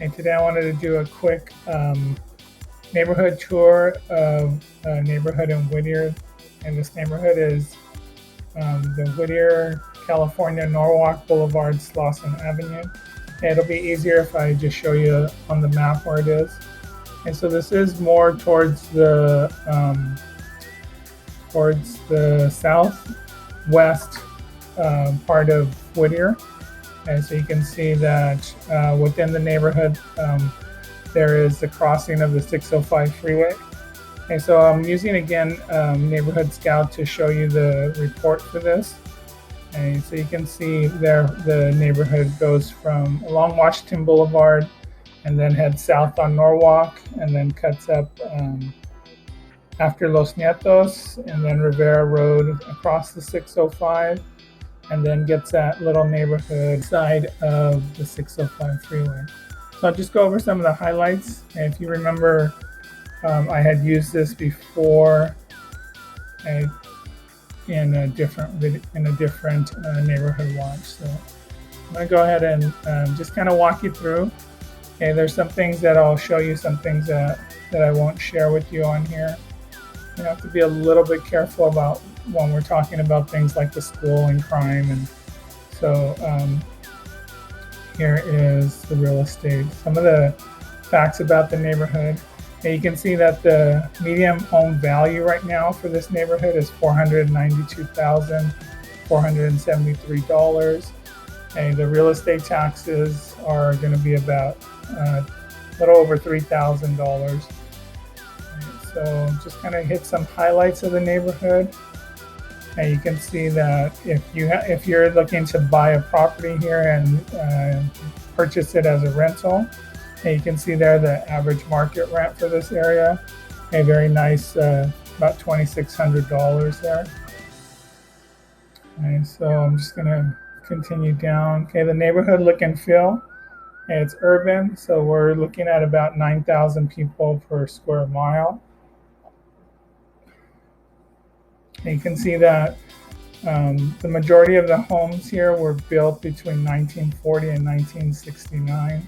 And today I wanted to do a quick neighborhood tour of a neighborhood in Whittier. And this neighborhood is the Whittier, California, Norwalk Boulevard, Slauson Avenue. And it'll be easier if I just show you on the map where it is. And so this is more towards the southwest part of Whittier. And so you can see that within the neighborhood, there is the crossing of the 605 freeway. And so I'm using again Neighborhood Scout to show you the report for this. And so you can see there the neighborhood goes from along Washington Boulevard and then heads south on Norwalk and then cuts up after Los Nietos and then Rivera Road across the 605 and then gets that little neighborhood side of the 605 freeway. So I'll just go over some of the highlights. And if you remember, I had used this before in a different neighborhood watch. So I'm going to go ahead and just kind of walk you through. Okay, there's some things that I'll show you, some things that I won't share with you on here. You have to be a little bit careful about when we're talking about things like the school and crime. And so here is the real estate. Some of the facts about the neighborhood. And you can see that the median home value right now for this neighborhood is $492,473. And the real estate taxes are going to be about a little over $3,000. So just kind of hit some highlights of the neighborhood. And you can see that if you're looking to buy a property here and purchase it as a rental, and you can see there the average market rent for this area, a very nice, about $2,600 there. And so I'm just going to continue down. Okay, the neighborhood look and feel. And it's urban, so we're looking at about 9,000 people per square mile. And you can see that the majority of the homes here were built between 1940 and 1969.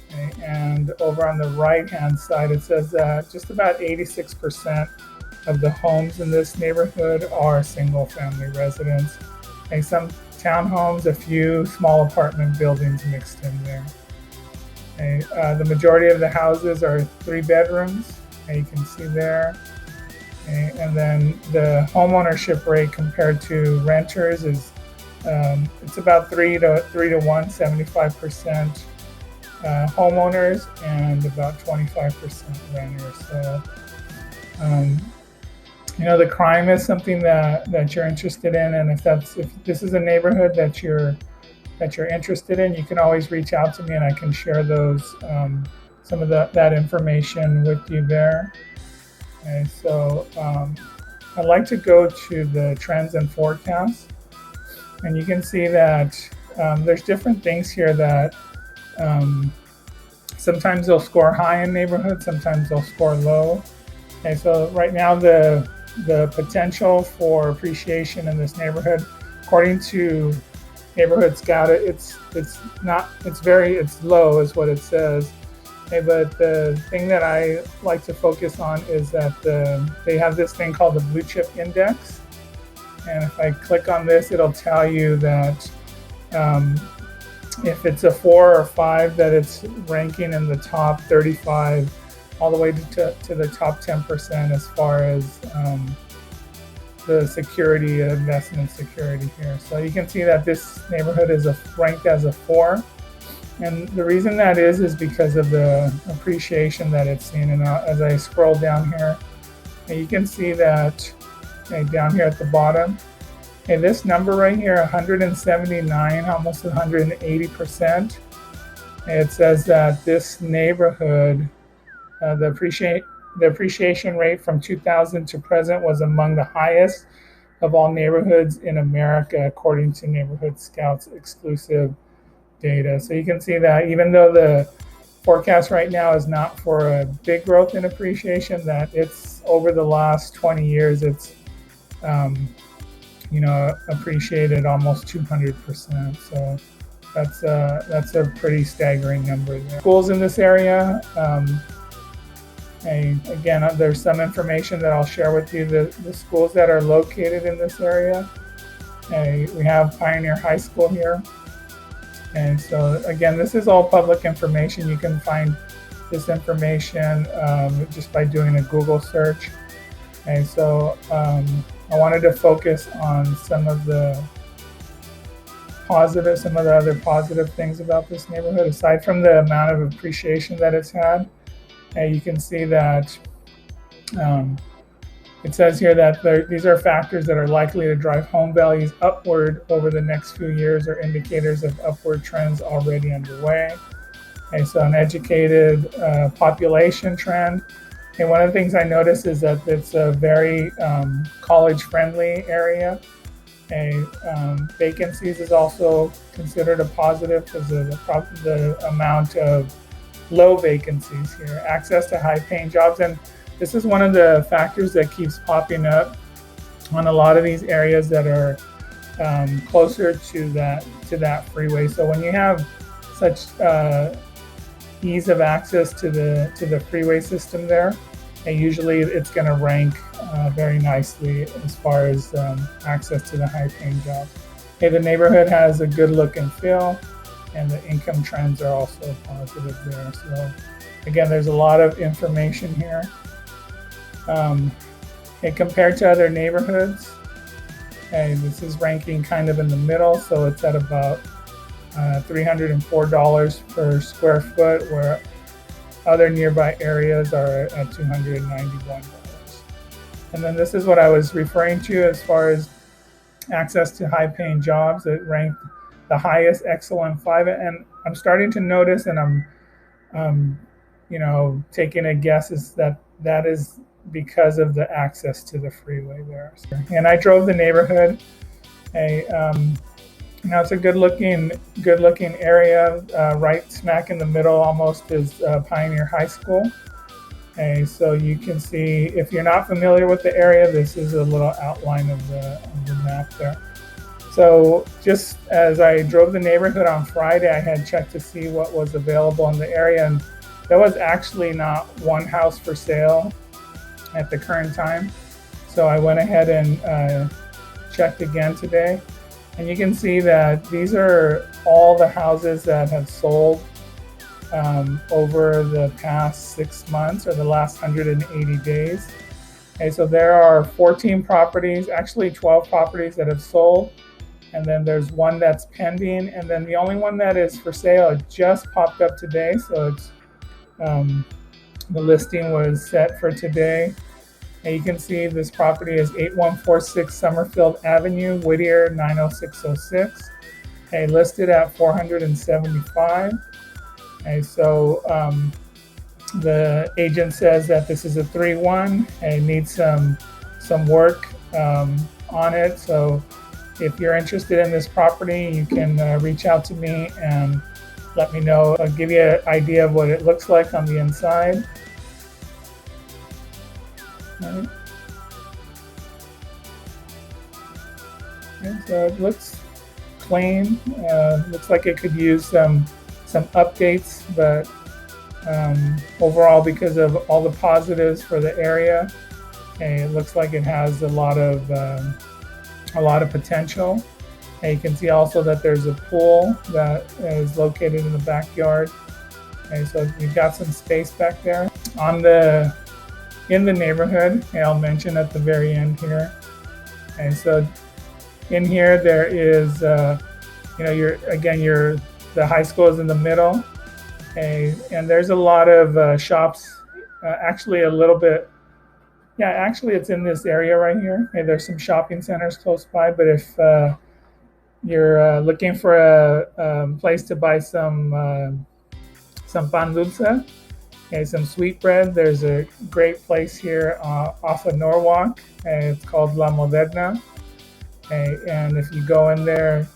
Okay, and over on the right-hand side, it says that just about 86% of the homes in this neighborhood are single-family residents. Okay, some townhomes, a few small apartment buildings mixed in there. Okay, the majority of the houses are 3 bedrooms, and you can see there. Okay, and then the home ownership rate compared to renters is it's about 3 to 1, 75% homeowners and about 25% renters. So the crime is something that you're interested in, and if this is a neighborhood that you're interested in, you can always reach out to me and I can share those some of that information with you there. Okay, so I'd like to go to the trends and forecasts, and you can see that there's different things here that sometimes they'll score high in neighborhoods, sometimes they'll score low. Okay, so right now the potential for appreciation in this neighborhood, according to Neighborhood Scout, it's low is what it says. Okay, but the thing that I like to focus on is that they have this thing called the Blue Chip Index, and if I click on this, it'll tell you that if it's a 4 or 5, that it's ranking in the top 35 all the way to the top 10% as far as the security, investment security here. So you can see that this neighborhood is ranked as a 4. And the reason that is because of the appreciation that it's seen. And as I scroll down here, you can see that down here at the bottom, this number right here, 179, almost 180%. It says that this neighborhood, the appreciation rate from 2000 to present was among the highest of all neighborhoods in America, according to Neighborhood Scout's exclusive data. So you can see that even though the forecast right now is not for a big growth in appreciation, that it's over the last 20 years, it's appreciated almost 200%. So That's a pretty staggering number there. Schools in this area. Again, there's some information that I'll share with you. The schools that are located in this area. We have Pioneer High School here. And so again, this is all public information. You can find this information just by doing a Google search. And so I wanted to focus on some of the other positive things about this neighborhood, aside from the amount of appreciation that it's had. You can see that it says here that these are factors that are likely to drive home values upward over the next few years, or indicators of upward trends already underway. And so an educated population trend. And one of the things I noticed is that it's a very college-friendly area. Vacancies is also considered a positive because of the amount of low vacancies here. Access to high-paying jobs, and this is one of the factors that keeps popping up on a lot of these areas that are closer to that freeway. So when you have such ease of access to the freeway system there, and usually it's going to rank very nicely as far as access to the high-paying jobs. The neighborhood has a good look and feel, and the income trends are also positive there. So again, there's a lot of information here. Compared to other neighborhoods, this is ranking kind of in the middle, so it's at about $304 per square foot, where other nearby areas are at $291. And then this is what I was referring to as far as access to high-paying jobs. It ranked the highest, excellent 5, and I'm starting to notice, and I'm taking a guess, is that is because of the access to the freeway there. And I drove the neighborhood. It's a good-looking area. Right smack in the middle, almost, is Pioneer High School. So you can see, if you're not familiar with the area, this is a little outline of the map there. So just as I drove the neighborhood on Friday, I had checked to see what was available in the area, and there was actually not one house for sale at the current time. So I went ahead and checked again today, and you can see that these are all the houses that have sold over the past 6 months, or the last 180 days. So there are 14 properties, actually 12 properties that have sold, and then there's one that's pending, and then the only one that is for sale, it just popped up today, so it's the listing was set for today. And you can see this property is 8146 Summerfield Avenue, Whittier 90606, listed at $475. So the agent says that this is a 3-1 and needs some work on it. So if you're interested in this property, you can reach out to me and let me know. I'll give you an idea of what it looks like on the inside. Right. So it looks clean. Looks like it could use some updates, but overall, because of all the positives for the area, it looks like it has a lot of potential. And you can see also that there's a pool that is located in the backyard. So we've got some space back there. In the neighborhood, I'll mention at the very end here. And so in here there is, the high school is in the middle, and there's a lot of shops. Actually, it's in this area right here. There's some shopping centers close by, but if you're looking for a place to buy some pan dulce, some sweetbread, there's a great place here off of Norwalk. It's called La Moderna. And if you go in there,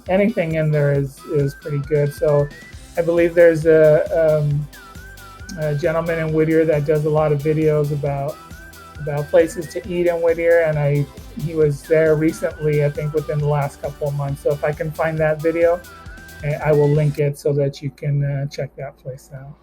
anything in there is pretty good. So I believe there's a gentleman in Whittier that does a lot of videos about places to eat in Whittier, and he was there recently, I think within the last couple of months. So if I can find that video, And I will link it so that you can check that place out.